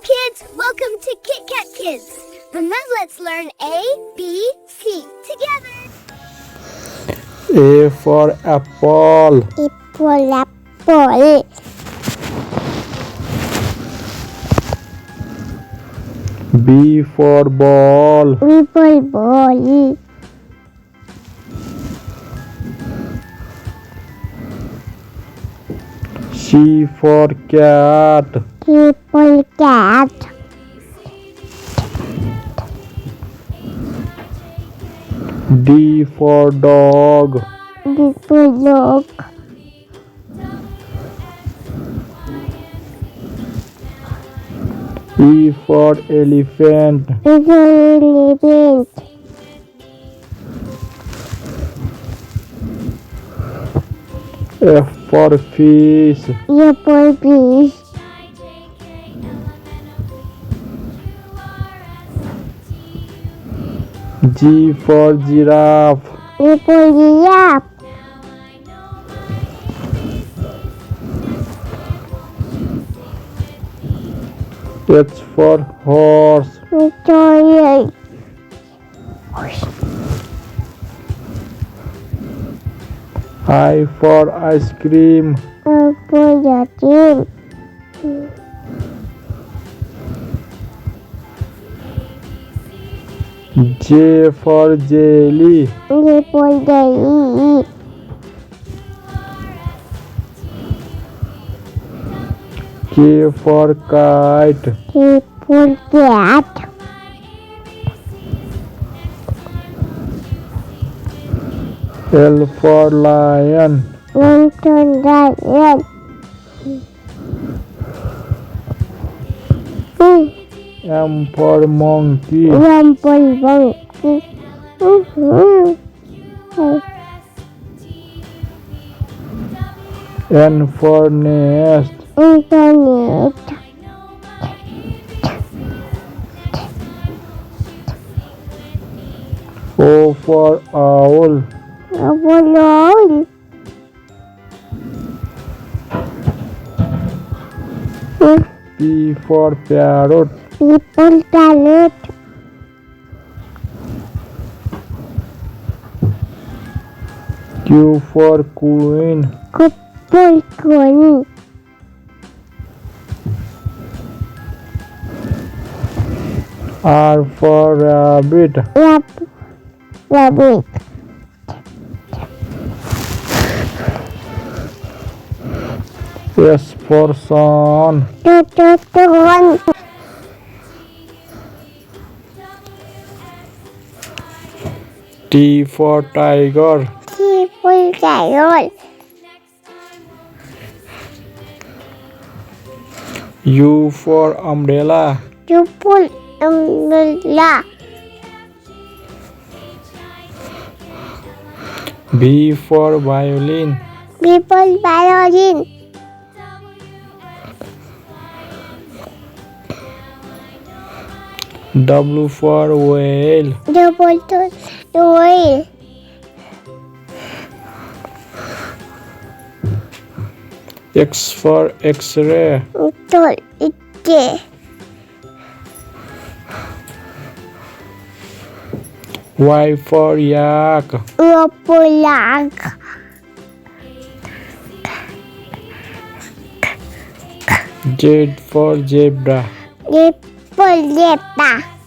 kids, welcome to Kit Kat Kids. And now let's learn A, B, C together. A for apple. Apple. B for ball. Ball. C for cat. Cat. D for dog. Dog. E for elephant. Elephant. F for fish. Apple fish. G for giraffe. Giraffe. H for horse. Toy. I for ice cream. Apple. J for jelly. Apple. K for kite. Apple cat. L for lion. Lion. M for monkey. Apple. N for nest. Internet. O for owl. Apple. P for parrot. People talent. Q for queen. Couple. R for rabbit. Rabbit. S for sun. One. T for tiger. People talent. U for umbrella. People umbrella. V for violin. People violin. W for whale. Double toy. X for x-ray. Toy. Y for yak. Apple. Z for zebra. Apple.